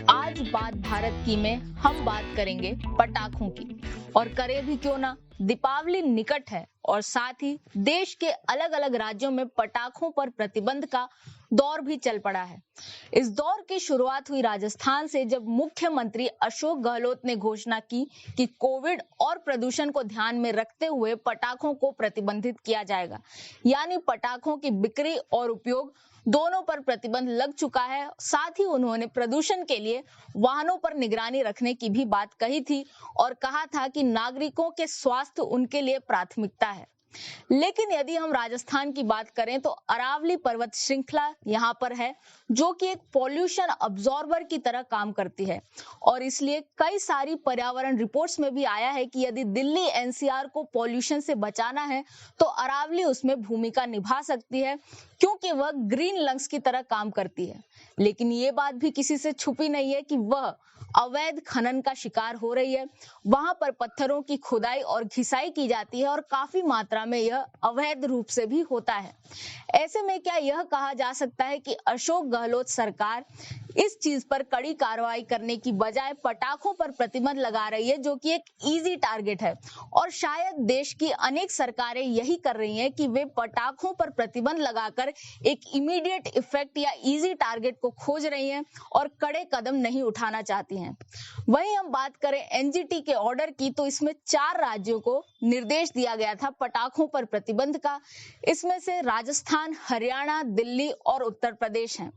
आज बात भारत की में हम बात करेंगे पटाखों की। और करें भी क्यों ना, दीपावली निकट है और साथ ही देश के अलग अलग राज्यों में पटाखों पर प्रतिबंध का दौर भी चल पड़ा है। इस दौर की शुरुआत हुई राजस्थान से, जब मुख्यमंत्री अशोक गहलोत ने घोषणा की कि कोविड और प्रदूषण को ध्यान में रखते हुए पटाखों को प्रतिबंधित किया जाएगा। यानी पटाखों की बिक्री और उपयोग दोनों पर प्रतिबंध लग चुका है। साथ ही उन्होंने प्रदूषण के लिए वाहनों पर निगरानी रखने की भी बात कही थी और कहा था कि नागरिकों के स्वास्थ्य उनके लिए प्राथमिकता है। लेकिन यदि हम राजस्थान की बात करें तो अरावली पर्वत श्रृंखला यहाँ पर है, जो कि एक पॉल्यूशन अब्जॉर्बर की तरह काम करती है। और इसलिए कई सारी पर्यावरण रिपोर्ट्स में भी आया है कि यदि दिल्ली एनसीआर को पॉल्यूशन से बचाना है तो अरावली उसमें भूमिका निभा सकती है, क्योंकि वह ग्रीन लंग्स की तरह काम करती है। लेकिन ये बात भी किसी से छुपी नहीं है कि वह अवैध खनन का शिकार हो रही है। वहां पर पत्थरों की खुदाई और घिसाई की जाती है और काफी मात्रा में यह अवैध रूप से भी होता है। ऐसे में क्या यह कहा जा सकता है कि अशोक गहलोत सरकार इस चीज पर कड़ी कार्रवाई करने की बजाय पटाखों पर प्रतिबंध लगा रही है, जो कि एक इजी टारगेट है। और शायद देश की अनेक सरकारें यही कर रही हैं कि वे पटाखों पर प्रतिबंध लगाकर एक इमीडिएट इफेक्ट या इजी टारगेट को खोज रही हैं और कड़े कदम नहीं उठाना चाहती हैं। वहीं हम बात करें एनजीटी के ऑर्डर की, तो इसमें 4 राज्यों को निर्देश दिया गया था पटाखों पर प्रतिबंध का। इसमें से राजस्थान, हरियाणा, दिल्ली और उत्तर प्रदेश हैं।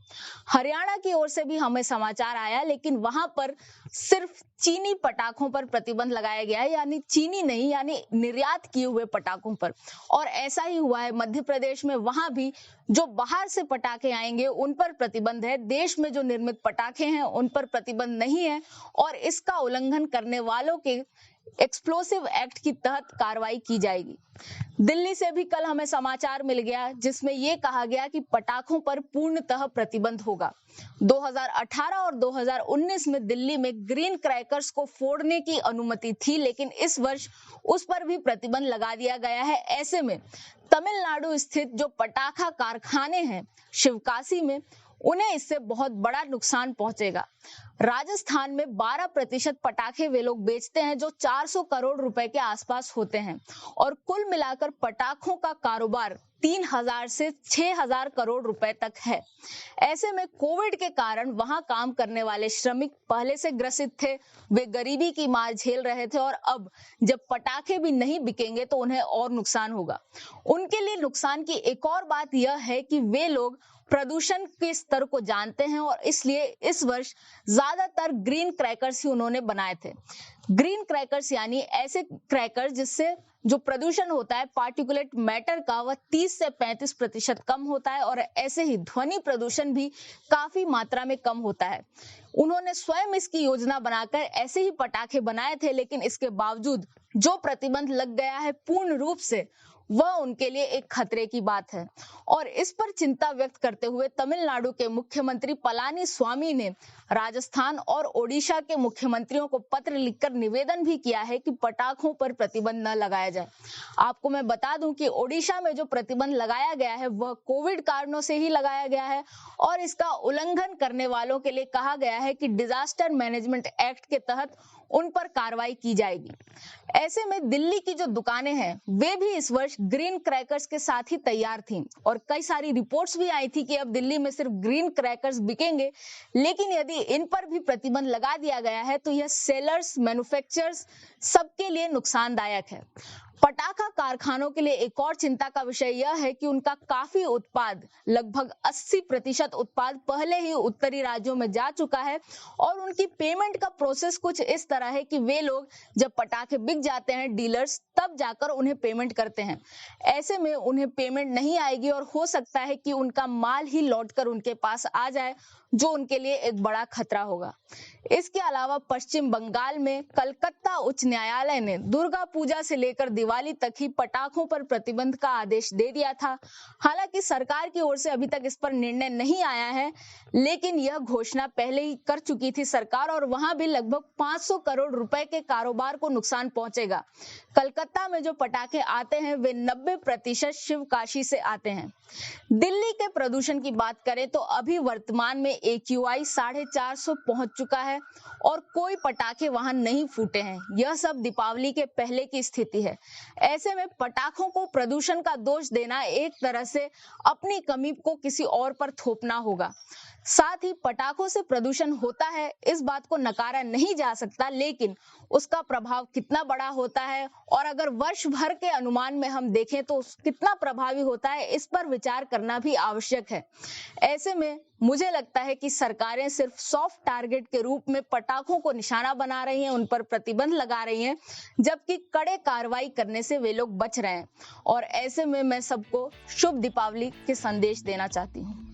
हरियाणा की ओर से भी हमें समाचार आया, लेकिन वहां पर सिर्फ चीनी पटाखों पर प्रतिबंध लगाया गया है, यानी चीनी नहीं, यानी निर्यात किए हुए पटाखों पर। और ऐसा ही हुआ है मध्य प्रदेश में, वहां भी जो बाहर से पटाखे आएंगे उन पर प्रतिबंध है। देश में जो निर्मित पटाखे हैं उन पर प्रतिबंध नहीं है और इसका उल्लंघन करने वालों के एक्सप्लोसिव एक्ट की तहत कार्रवाई की जाएगी। दिल्ली से भी कल हमें समाचार मिल गया, जिसमें यह कहा गया कि पटाखों पर पूर्णतः प्रतिबंध होगा। 2018 और 2019 में दिल्ली में ग्रीन क्रैकर्स को फोड़ने की अनुमति थी, लेकिन इस वर्ष उस पर भी प्रतिबंध लगा दिया गया है। ऐसे में तमिलनाडु स्थित जो पटाखा कारखाने हैं शिवकाशी में, उन्हें इससे बहुत बड़ा नुकसान पहुंचेगा। राजस्थान में 12% पटाखे वे लोग बेचते हैं, जो 400 करोड़ रुपए के आसपास होते हैं। और कुल मिलाकर पटाखों का कारोबार 3000 से 6000 करोड़ रुपए तक है। ऐसे में कोविड के कारण वहां काम करने वाले श्रमिक पहले से ग्रसित थे, वे गरीबी की मार झेल रहे थे और अब जब पटाखे भी नहीं बिकेंगे तो उन्हें और नुकसान होगा। उनके लिए नुकसान की एक और बात यह है कि वे लोग प्रदूषण के स्तर को जानते हैं और इसलिए इस वर्ष ज्यादातर ग्रीन क्रैकर्स ही उन्होंने बनाए थे। ग्रीन क्रैकर्स यानी ऐसे क्रैकर्स जिससे जो प्रदूषण होता है पार्टिकुलेट मैटर का, वह 30 से 35% कम होता है और ऐसे ही ध्वनि प्रदूषण भी काफी मात्रा में कम होता है। उन्होंने स्वयं इसकी योजना बनाकर ऐसे ही पटाखे बनाए थे, लेकिन इसके बावजूद जो प्रतिबंध लग गया है पूर्ण रूप से, वह उनके लिए एक खतरे की बात है। और इस पर चिंता व्यक्त करते हुए तमिलनाडु के मुख्यमंत्री पलानी स्वामी ने राजस्थान और ओडिशा के मुख्यमंत्रियों को पत्र लिखकर निवेदन भी किया है कि पटाखों पर प्रतिबंध न लगाया जाए। आपको मैं बता दूं कि ओडिशा में जो प्रतिबंध लगाया गया है वह कोविड कारणों से ही लगाया गया है और इसका उल्लंघन करने वालों के लिए कहा गया है कि डिजास्टर मैनेजमेंट एक्ट के तहत उन पर कार्रवाई की जाएगी। ऐसे में दिल्ली की जो दुकानें हैं वे भी इस वर्ष ग्रीन क्रैकर्स के साथ ही तैयार थीं और कई सारी रिपोर्ट्स भी आई थी कि अब दिल्ली में सिर्फ ग्रीन क्रैकर्स बिकेंगे। लेकिन यदि इन पर भी प्रतिबंध लगा दिया गया है तो यह सेलर्स, मैन्युफैक्चरर्स सबके लिए नुकसानदायक है। पटाखा कारखानों के लिए एक और चिंता का विषय यह है कि उनका काफी उत्पाद, लगभग 80% उत्पाद पहले ही उत्तरी राज्यों में जा चुका है और उनकी पेमेंट का प्रोसेस कुछ इस तरह है कि वे लोग जब पटाखे बिक जाते हैं डीलर्स, तब जाकर उन्हें पेमेंट करते हैं। ऐसे में उन्हें पेमेंट नहीं आएगी और हो सकता है कि उनका माल ही लौटकर उनके पास आ जाए, जो उनके लिए एक बड़ा खतरा होगा। इसके अलावा पश्चिम बंगाल में कलकत्ता उच्च न्यायालय ने दुर्गा पूजा से लेकर दिवाली तक ही पटाखों पर प्रतिबंध का आदेश दे दिया था। हालांकि सरकार की ओर से अभी तक इस पर निर्णय नहीं आया है, लेकिन यह घोषणा पहले ही कर चुकी थी सरकार, और वहां भी लगभग 500 करोड़ रुपए के कारोबार को नुकसान पहुंचेगा। कलकत्ता में जो पटाखे आते हैं वे 90% शिवकाशी से आते हैं। दिल्ली के प्रदूषण की बात करें तो अभी वर्तमान में AQI 450 पहुंच चुका है और कोई पटाखे वहां नहीं फूटे हैं। यह सब दीपावली के पहले की स्थिति है। ऐसे में पटाखों को प्रदूषण का दोष देना एक तरह से अपनी कमी को किसी और पर थोपना होगा। साथ ही पटाखों से प्रदूषण होता है, इस बात को नकारा नहीं जा सकता, लेकिन उसका प्रभाव कितना बड़ा होता है और अगर वर्ष भर के अनुमान में हम देखें तो कितना प्रभावी होता है, इस पर विचार करना भी आवश्यक है। ऐसे में मुझे लगता है कि सरकारें सिर्फ सॉफ्ट टारगेट के रूप में पटाखों को निशाना बना रही हैं, उन पर प्रतिबंध लगा रही हैं, जबकि कड़े कार्रवाई करने से वे लोग बच रहे हैं। और ऐसे में मैं सबको शुभ दीपावली के संदेश देना चाहती हूँ।